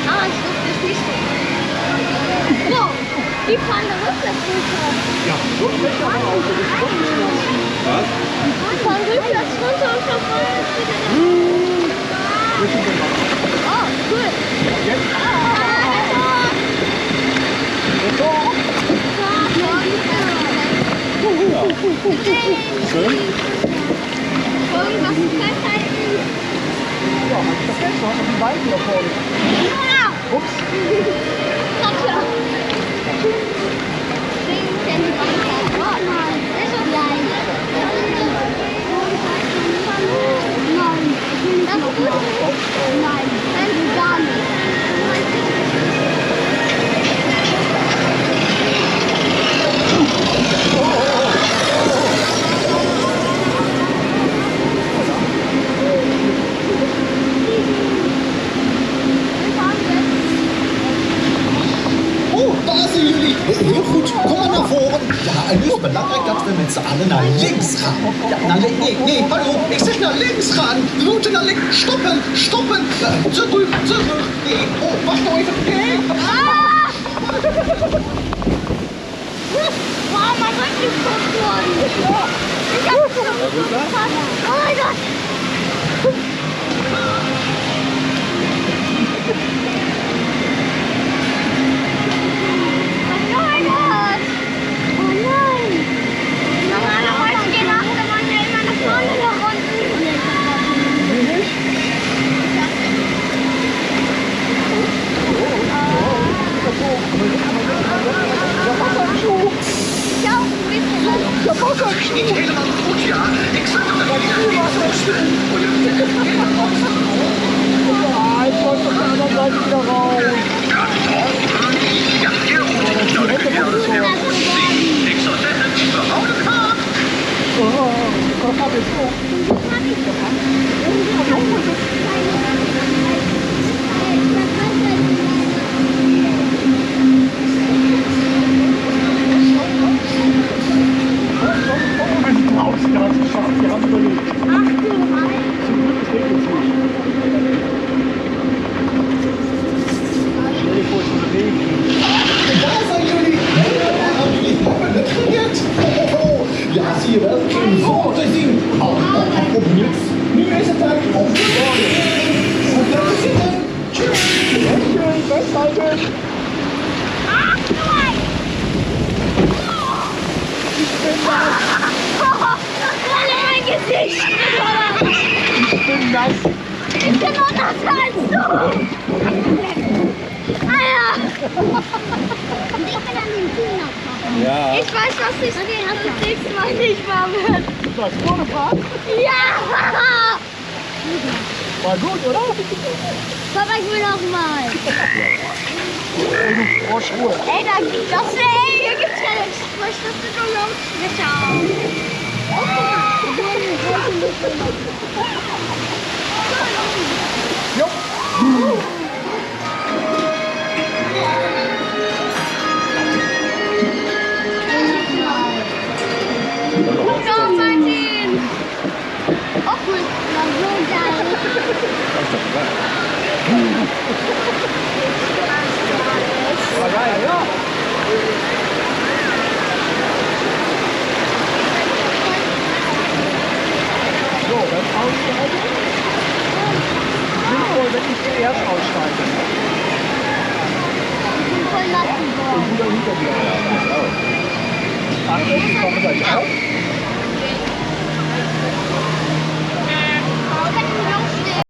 Ah, ich durfte es nicht so. Wow, die fahren da rückwärts runter. Ja, so schlecht aber auch. Das ist doch nicht schlecht. Was? Die fahren rückwärts runter und verfolgen es wieder nach Oh, cool. Jetzt? Schön. Irgendwas festhalten. Ja, hab ich das jetzt? Du hast noch die Balken da vorne. Ups. Katja. Deswegen kennen die Balken. Oh nein, das ist so klein. Nein, das ist gut. Nein, das ist gar nicht. Oh, da ist sie, Juli. Heel goed. Kom maar naar voren. Ja, en nu is het belangrijk dat we met z'n allen naar links gaan. Ja, naar links. Nee, hallo. Ik zeg naar links gaan. We moeten naar links. Stoppen, stoppen. Terug, terug. Nee, oh, wacht nou even. Nee. Wow, mein Rücken ist tot geworden. Ich hab es schon gefasst. Oh mein Gott. Oh mein Gott. Oh nein. Normalerweise geht Achterbahn ja immer nach vorne nach unten. Ja, ein bisschen. Dat was ook niet helemaal goed, ja. Ik zag het er niet uit. Ah, ich wollte auf der anderen Seite wieder raus. Ja, heel goed. Nou, dan kun je dat weer zien. Ik zou zeggen, we houden vaart. Was hab ich so? Sie haben es geschafft, sie haben überlebt. Zum Glück, es regnet nicht. Stell dir vor, es würde regnen. Da zijn jullie. Hebben jullie het gered? Ja, zie je wel. Zo te zien. Opnieuw. Nu is het tijd om te worden. Blijven zitten. Tjus. Schön, festhalten. Ich bin nass. Mein Gesicht! Ich bin nass. Ich bin noch nasser als du! Ah ja! Und ich bin an den Finger. Ja. Ich weiß, was ich das nächste Mal nicht machen wird. Was, vorne fahren? Ja! War gut, oder? Papa, ich will noch mal. Ey, du Froschruhe. Ey, hier gibt's keine Sprüche, das sind nur Lautsprecher. Jo. Ja, Martin! Oh cool, war so geil. War geil, ja. So, dann aussteigen. Sinnvoll, wenn ich zuerst aussteige. Ich bin voll nass geworden. Und wieder hinter mir. Achtung, ich komme gleich auf.